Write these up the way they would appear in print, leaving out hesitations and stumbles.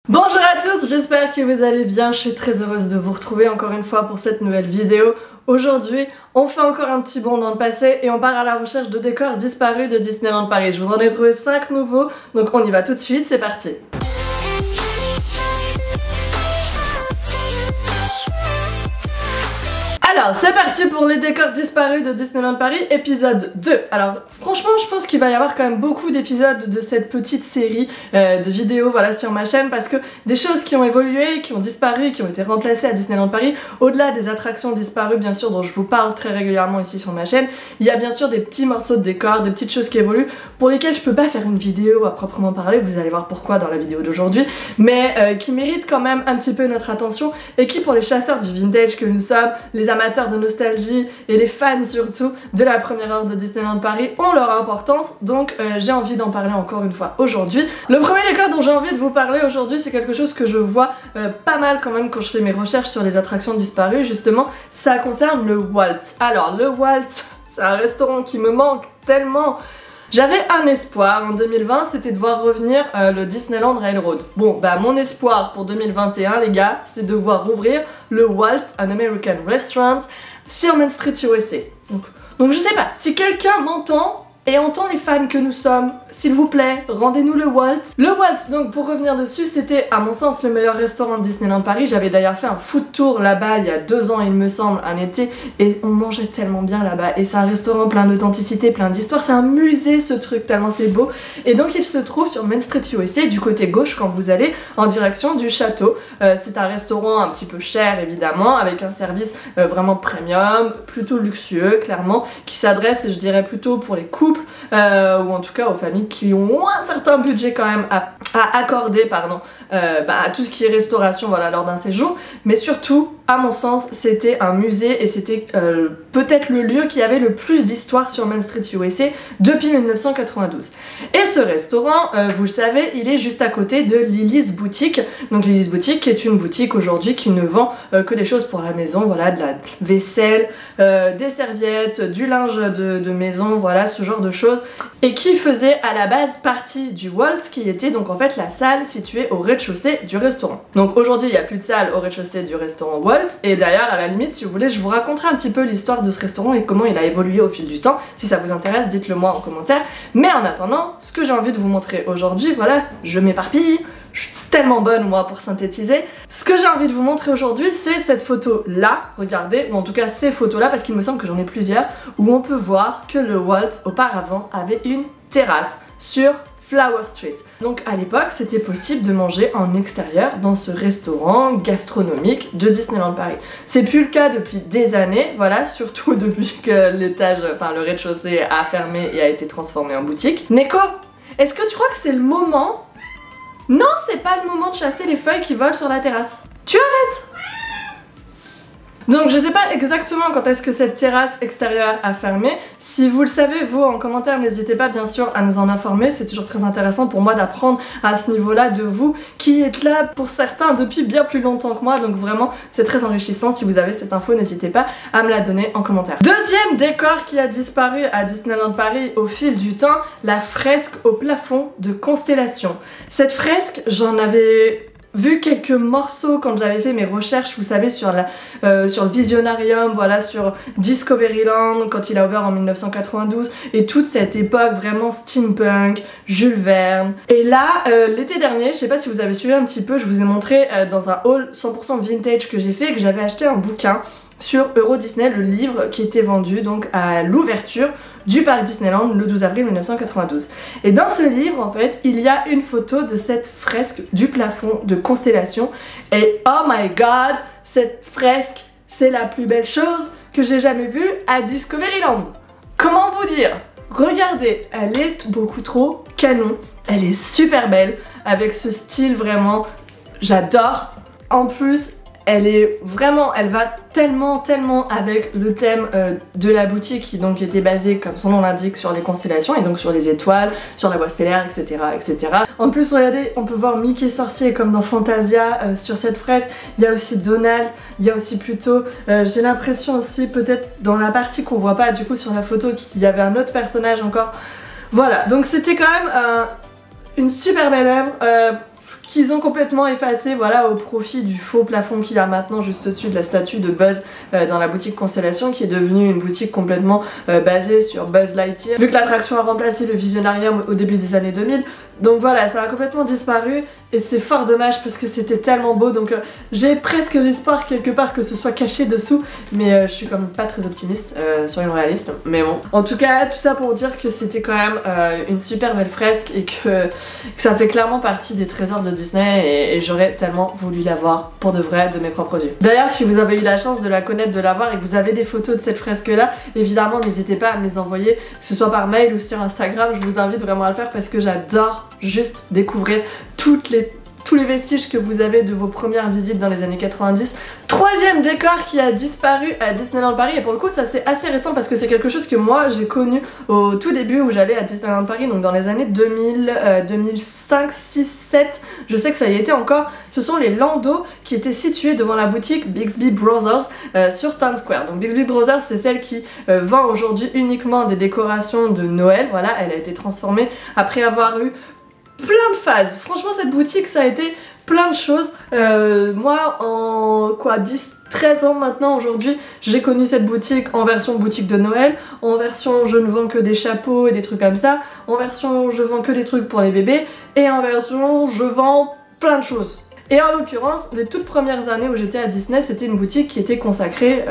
Bonjour à tous, j'espère que vous allez bien, je suis très heureuse de vous retrouver encore une fois pour cette nouvelle vidéo. Aujourd'hui, on fait encore un petit bond dans le passé et on part à la recherche de décors disparus de Disneyland Paris. Je vous en ai trouvé 5 nouveaux, donc on y va tout de suite, c'est parti. Alors c'est parti pour les décors disparus de Disneyland Paris épisode 2. Alors franchement je pense qu'il va y avoir quand même beaucoup d'épisodes de cette petite série de vidéos voilà, sur ma chaîne, parce que des choses qui ont évolué, qui ont disparu, qui ont été remplacées à Disneyland Paris, au-delà des attractions disparues bien sûr dont je vous parle très régulièrement ici sur ma chaîne, il y a bien sûr des petits morceaux de décor, des petites choses qui évoluent pour lesquelles je peux pas faire une vidéo à proprement parler, vous allez voir pourquoi dans la vidéo d'aujourd'hui, mais qui méritent quand même un petit peu notre attention et qui pour les chasseurs du vintage que nous sommes, les amateurs de nostalgie et les fans surtout de la première heure de Disneyland Paris ont leur importance, donc j'ai envie d'en parler encore une fois aujourd'hui. Le premier décor dont j'ai envie de vous parler aujourd'hui, c'est quelque chose que je vois pas mal quand même quand je fais mes recherches sur les attractions disparues, justement, ça concerne le Waltz. Alors le Waltz, c'est un restaurant qui me manque tellement. J'avais un espoir en 2020, c'était de voir revenir le Disneyland Railroad. Bon, bah mon espoir pour 2021 les gars, c'est de voir rouvrir le Waltz, an American Restaurant, sur Main Street USA. Donc je sais pas, si quelqu'un m'entend et entend les fans que nous sommes, s'il vous plaît, rendez-nous le Waltz. Le Waltz, donc pour revenir dessus, c'était à mon sens le meilleur restaurant de Disneyland Paris. J'avais d'ailleurs fait un food tour là-bas il y a 2 ans il me semble, un été, et on mangeait tellement bien là-bas. Et c'est un restaurant plein d'authenticité, plein d'histoire, c'est un musée ce truc, tellement c'est beau. Et donc il se trouve sur Main Street USA, du côté gauche quand vous allez en direction du château. C'est un restaurant un petit peu cher évidemment, avec un service vraiment premium, plutôt luxueux clairement, qui s'adresse je dirais plutôt pour les couples, ou en tout cas aux familles qui ont un certain budget quand même à accorder pardon, à tout ce qui est restauration voilà, lors d'un séjour, mais surtout à mon sens c'était un musée et c'était peut-être le lieu qui avait le plus d'histoire sur Main Street USA depuis 1992. Et ce restaurant, vous le savez, il est juste à côté de Lily's Boutique. Donc Lily's Boutique qui est une boutique aujourd'hui qui ne vend que des choses pour la maison, voilà, de la vaisselle, des serviettes, du linge de maison, voilà, ce genre de choses, et qui faisait à la base partie du Waltz, qui était donc en fait la salle située au rez-de-chaussée du restaurant. Donc aujourd'hui il n'y a plus de salle au rez-de-chaussée du restaurant Waltz, et d'ailleurs à la limite si vous voulez je vous raconterai un petit peu l'histoire de ce restaurant et comment il a évolué au fil du temps. Si ça vous intéresse, dites-le moi en commentaire. Mais en attendant, ce que j'ai envie de vous montrer aujourd'hui, voilà, je m'éparpille, je suis tellement bonne moi pour synthétiser. Ce que j'ai envie de vous montrer aujourd'hui, c'est cette photo là, regardez, ou en tout cas ces photos là, parce qu'il me semble que j'en ai plusieurs, où on peut voir que le Waltz auparavant avait une terrasse sur Flower Street. Donc à l'époque c'était possible de manger en extérieur dans ce restaurant gastronomique de Disneyland Paris. C'est plus le cas depuis des années, voilà, surtout depuis que l'étage, enfin le rez-de-chaussée a fermé et a été transformé en boutique. Neko, est-ce que tu crois que c'est le moment? Non, c'est pas le moment de chasser les feuilles qui volent sur la terrasse. Tu arrêtes! Donc je sais pas exactement quand est-ce que cette terrasse extérieure a fermé. Si vous le savez, vous en commentaire, n'hésitez pas bien sûr à nous en informer. C'est toujours très intéressant pour moi d'apprendre à ce niveau-là de vous qui êtes là pour certains depuis bien plus longtemps que moi. Donc vraiment c'est très enrichissant. Si vous avez cette info, n'hésitez pas à me la donner en commentaire. Deuxième décor qui a disparu à Disneyland Paris au fil du temps, la fresque au plafond de Constellation. Cette fresque, j'en avais vu quelques morceaux quand j'avais fait mes recherches, vous savez, sur le Visionarium, voilà, sur Discoveryland, quand il a ouvert en 1992, et toute cette époque vraiment steampunk, Jules Verne. Et là, l'été dernier, je sais pas si vous avez suivi un petit peu, je vous ai montré dans un haul 100% vintage que j'ai fait, que j'avais acheté un bouquin sur Euro Disney, le livre qui était vendu donc à l'ouverture du parc Disneyland le 12 avril 1992. Et dans ce livre en fait il y a une photo de cette fresque du plafond de Constellation, et oh my god, cette fresque c'est la plus belle chose que j'ai jamais vue à Discoveryland. Comment vous dire? Regardez, elle est beaucoup trop canon, elle est super belle avec ce style vraiment, j'adore. En plus elle est vraiment, elle va tellement avec le thème de la boutique qui donc était basée, comme son nom l'indique, sur les constellations et donc sur les étoiles, sur la voie stellaire, etc. En plus regardez, on peut voir Mickey sorcier comme dans Fantasia sur cette fresque. Il y a aussi Donald, il y a aussi plutôt, j'ai l'impression aussi peut-être dans la partie qu'on voit pas du coup sur la photo qu'il y avait un autre personnage encore. Voilà, donc c'était quand même une super belle œuvre qu'ils ont complètement effacé, voilà, au profit du faux plafond qu'il y a maintenant juste au-dessus de la statue de Buzz dans la boutique Constellation, qui est devenue une boutique complètement basée sur Buzz Lightyear, vu que l'attraction a remplacé le Visionarium au début des années 2000. Donc voilà, ça a complètement disparu et c'est fort dommage parce que c'était tellement beau, donc j'ai presque l'espoir quelque part que ce soit caché dessous, mais je suis quand même pas très optimiste, soyons réalistes, mais bon. En tout cas, tout ça pour dire que c'était quand même une super belle fresque et que ça fait clairement partie des trésors de Disney et j'aurais tellement voulu la voir pour de vrai de mes propres yeux. D'ailleurs, si vous avez eu la chance de la connaître, de la voir et que vous avez des photos de cette fresque là, évidemment n'hésitez pas à me les envoyer, que ce soit par mail ou sur Instagram, je vous invite vraiment à le faire parce que j'adore juste découvrir tous les vestiges que vous avez de vos premières visites dans les années 90. Troisième décor qui a disparu à Disneyland Paris, et pour le coup ça c'est assez récent parce que c'est quelque chose que moi j'ai connu au tout début où j'allais à Disneyland Paris, donc dans les années 2000, 2005, 6, 7, je sais que ça y était encore. Ce sont les landaux qui étaient situés devant la boutique Bixby Brothers sur Times Square. Donc Bixby Brothers c'est celle qui vend aujourd'hui uniquement des décorations de Noël, voilà, elle a été transformée après avoir eu plein de phases. Franchement cette boutique ça a été plein de choses. Moi en quoi 10, 13 ans maintenant aujourd'hui, j'ai connu cette boutique en version boutique de Noël, en version je ne vends que des chapeaux et des trucs comme ça, en version je vends que des trucs pour les bébés et en version je vends plein de choses. Et en l'occurrence, les toutes premières années où j'étais à Disney, c'était une boutique qui était consacrée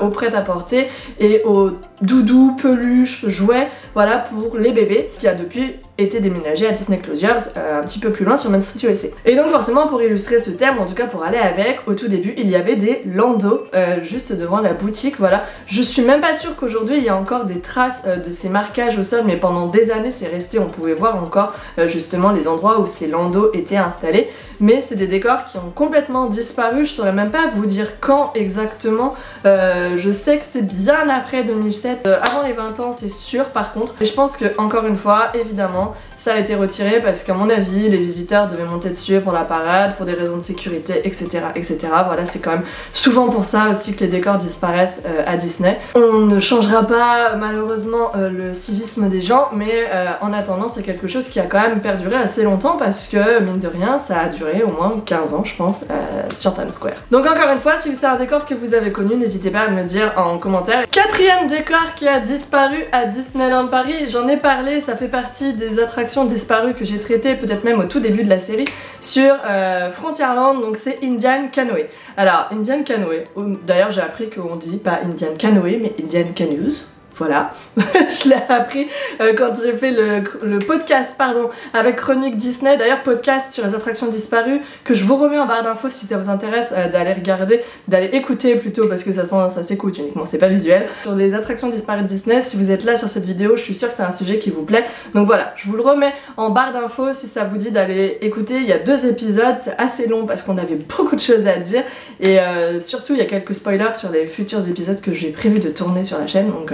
au prêt-à-porter et aux doudous, peluches, jouets, voilà, pour les bébés, qui a depuis été déménagé à Disney Closures, un petit peu plus loin sur Main Street USA. Et donc forcément, pour illustrer ce thème, ou en tout cas pour aller avec, au tout début, il y avait des landaux juste devant la boutique, voilà. Je suis même pas sûre qu'aujourd'hui, il y a encore des traces de ces marquages au sol, mais pendant des années, c'est resté, on pouvait voir encore justement les endroits où ces landaux étaient installés. Mais c'est des décors qui ont complètement disparu, je saurais même pas vous dire quand exactement, je sais que c'est bien après 2007, avant les 20 ans c'est sûr par contre, et je pense que encore une fois, évidemment, ça a été retiré parce qu'à mon avis, les visiteurs devaient monter dessus pour la parade, pour des raisons de sécurité, etc. etc. Voilà, c'est quand même souvent pour ça aussi que les décors disparaissent à Disney. On ne changera pas malheureusement le civisme des gens, mais en attendant, c'est quelque chose qui a quand même perduré assez longtemps parce que, mine de rien, ça a duré au moins 15 ans, je pense, sur Times Square. Donc encore une fois, si c'est un décor que vous avez connu, n'hésitez pas à me le dire en commentaire. Quatrième décor qui a disparu à Disneyland Paris, j'en ai parlé, ça fait partie des attractions disparues que j'ai traitées peut-être même au tout début de la série sur Frontierland, donc c'est Indian Canoe. Alors Indian Canoe, d'ailleurs j'ai appris qu'on dit pas Indian Canoe mais Indian Canoes. Voilà, je l'ai appris quand j'ai fait le podcast pardon, avec Chronique Disney, d'ailleurs podcast sur les attractions disparues que je vous remets en barre d'infos si ça vous intéresse d'aller regarder, d'aller écouter plutôt parce que ça s'écoute uniquement, c'est pas visuel. Sur les attractions disparues de Disney, si vous êtes là sur cette vidéo, je suis sûre que c'est un sujet qui vous plaît. Donc voilà, je vous le remets en barre d'infos si ça vous dit d'aller écouter. Il y a 2 épisodes, c'est assez long parce qu'on avait beaucoup de choses à dire et surtout il y a quelques spoilers sur les futurs épisodes que j'ai prévu de tourner sur la chaîne, donc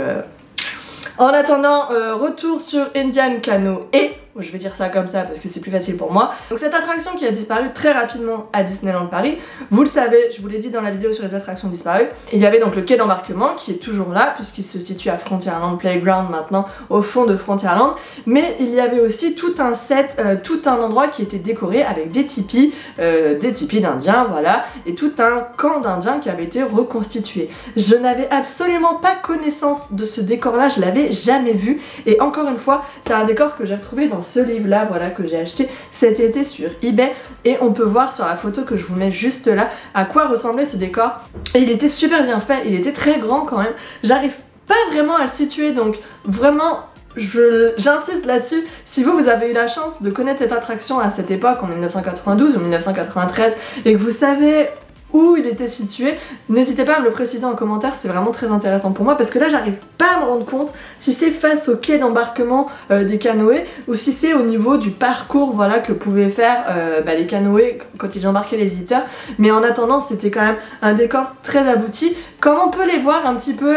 en attendant, retour sur Indian Canoe et je vais dire ça comme ça parce que c'est plus facile pour moi. Donc cette attraction qui a disparu très rapidement à Disneyland Paris, vous le savez, je vous l'ai dit dans la vidéo sur les attractions disparues, il y avait donc le quai d'embarquement qui est toujours là puisqu'il se situe à Frontierland Playground maintenant, au fond de Frontierland, mais il y avait aussi tout un set, tout un endroit qui était décoré avec des tipis d'indiens, voilà, et tout un camp d'indiens qui avait été reconstitué. Je n'avais absolument pas connaissance de ce décor là, je l'avais jamais vu et encore une fois, c'est un décor que j'ai retrouvé dans ce livre là, voilà, que j'ai acheté cet été sur eBay et on peut voir sur la photo que je vous mets juste là à quoi ressemblait ce décor et il était super bien fait, il était très grand quand même, j'arrive pas vraiment à le situer donc vraiment j'insiste là-dessus, si vous avez eu la chance de connaître cette attraction à cette époque en 1992 ou 1993 et que vous savez où il était situé, n'hésitez pas à me le préciser en commentaire, c'est vraiment très intéressant pour moi parce que là j'arrive pas à me rendre compte si c'est face au quai d'embarquement des canoës ou si c'est au niveau du parcours, voilà, que pouvaient faire les canoës quand ils embarquaient les visiteurs, mais en attendant c'était quand même un décor très abouti comme on peut les voir un petit peu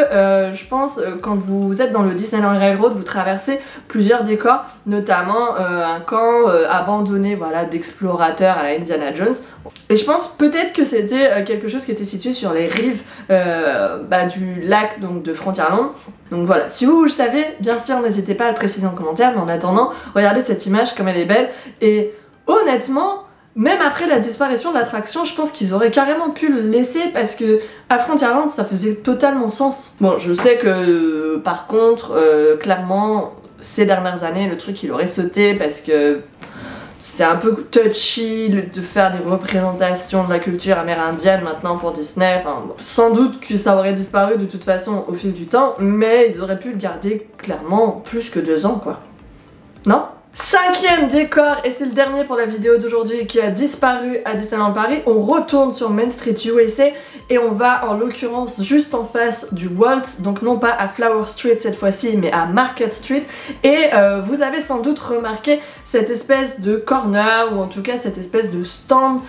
je pense quand vous êtes dans le Disneyland Railroad, vous traversez plusieurs décors, notamment un camp abandonné, voilà, d'explorateurs à la Indiana Jones, et je pense peut-être que c'était quelque chose qui était situé sur les rives du lac, donc de Frontierland. Donc voilà, si vous le savez, bien sûr n'hésitez pas à le préciser en commentaire, mais en attendant, regardez cette image comme elle est belle et honnêtement, même après la disparition de l'attraction, je pense qu'ils auraient carrément pu le laisser parce que à Frontierland ça faisait totalement sens. Bon, je sais que par contre, clairement, ces dernières années, le truc il aurait sauté parce que c'est un peu touchy de faire des représentations de la culture amérindienne maintenant pour Disney. Enfin, bon, sans doute que ça aurait disparu de toute façon au fil du temps, mais ils auraient pu le garder clairement plus que 2 ans quoi. Non ? 5e décor, et c'est le dernier pour la vidéo d'aujourd'hui, qui a disparu à Disneyland Paris. On retourne sur Main Street USA et on va en l'occurrence juste en face du Walt, donc non pas à Flower Street cette fois-ci mais à Market Street. Et vous avez sans doute remarqué cette espèce de corner, ou en tout cas cette espèce de stand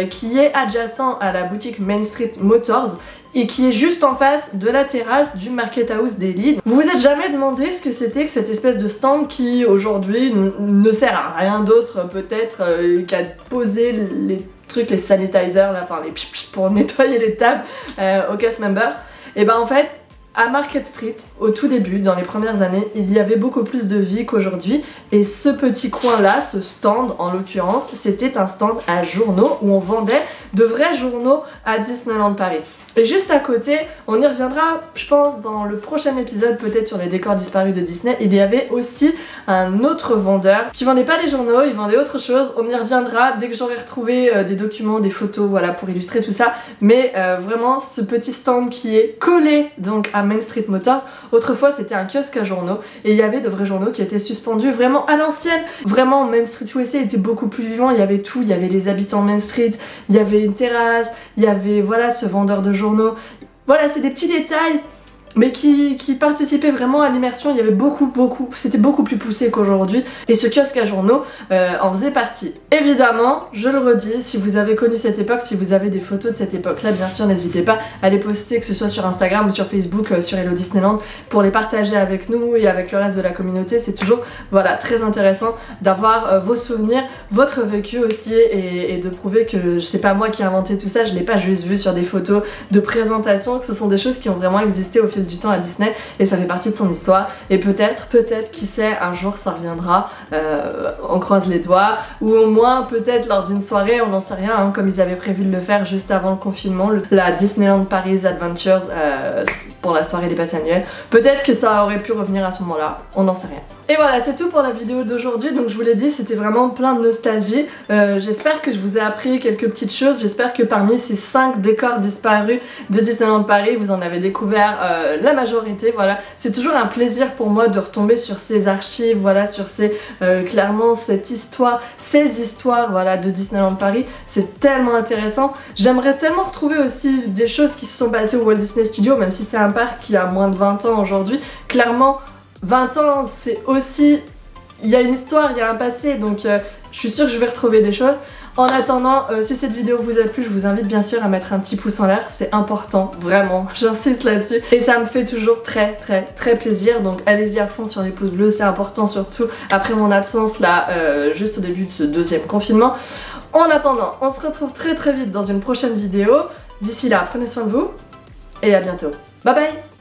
qui est adjacent à la boutique Main Street Motors et qui est juste en face de la terrasse du Market House Daily. Vous vous êtes jamais demandé ce que c'était que cette espèce de stand qui aujourd'hui ne sert à rien d'autre peut-être qu'à poser les trucs, les sanitizers, là, enfin les pour nettoyer les tables aux cast members. Et ben en fait, à Market Street, au tout début, dans les premières années, il y avait beaucoup plus de vie qu'aujourd'hui, et ce petit coin-là, ce stand en l'occurrence, c'était un stand à journaux où on vendait de vrais journaux à Disneyland Paris. Et juste à côté, on y reviendra, je pense, dans le prochain épisode, peut-être sur les décors disparus de Disney, il y avait aussi un autre vendeur qui vendait pas les journaux, il vendait autre chose. On y reviendra dès que j'aurai retrouvé des documents, des photos, voilà, pour illustrer tout ça. Mais vraiment, ce petit stand qui est collé donc à Main Street Motors, autrefois c'était un kiosque à journaux et il y avait de vrais journaux qui étaient suspendus vraiment à l'ancienne. Vraiment, Main Street USA était beaucoup plus vivant, il y avait tout, il y avait les habitants Main Street, il y avait une terrasse, il y avait voilà ce vendeur de journaux. Voilà, c'est des petits détails mais qui participaient vraiment à l'immersion. Il y avait c'était beaucoup plus poussé qu'aujourd'hui, et ce kiosque à journaux en faisait partie. Évidemment, je le redis, si vous avez connu cette époque, si vous avez des photos de cette époque là, bien sûr n'hésitez pas à les poster, que ce soit sur Instagram ou sur Facebook, sur Hello Disneyland, pour les partager avec nous et avec le reste de la communauté. C'est toujours voilà, très intéressant d'avoir vos souvenirs, votre vécu aussi, et de prouver que c'est pas moi qui ai inventé tout ça, je l'ai pas juste vu sur des photos de présentation, que ce sont des choses qui ont vraiment existé au fil du temps à Disney, et ça fait partie de son histoire. Et peut-être, qui sait, un jour ça reviendra, on croise les doigts, ou au moins peut-être lors d'une soirée, on n'en sait rien, hein, comme ils avaient prévu de le faire juste avant le confinement, la Disneyland Paris Adventures pour la soirée des pâtes annuelles. Peut-être que ça aurait pu revenir à ce moment-là, on n'en sait rien. Et voilà, c'est tout pour la vidéo d'aujourd'hui. Donc je vous l'ai dit, c'était vraiment plein de nostalgie. J'espère que je vous ai appris quelques petites choses. J'espère que parmi ces 5 décors disparus de Disneyland Paris, vous en avez découvert la majorité. Voilà, c'est toujours un plaisir pour moi de retomber sur ces archives, voilà, sur ces clairement cette histoire, ces histoires, voilà, de Disneyland Paris. C'est tellement intéressant. J'aimerais tellement retrouver aussi des choses qui se sont passées au Walt Disney Studios, même si c'est un parc qui a moins de 20 ans aujourd'hui. Clairement, 20 ans, c'est aussi... il y a une histoire, il y a un passé, donc je suis sûre que je vais retrouver des choses. En attendant, si cette vidéo vous a plu, je vous invite bien sûr à mettre un petit pouce en l'air, c'est important, vraiment, j'insiste là-dessus. Et ça me fait toujours très plaisir, donc allez-y à fond sur les pouces bleus, c'est important surtout après mon absence là, juste au début de ce 2e confinement. En attendant, on se retrouve très vite dans une prochaine vidéo. D'ici là, prenez soin de vous, et à bientôt. Bye bye!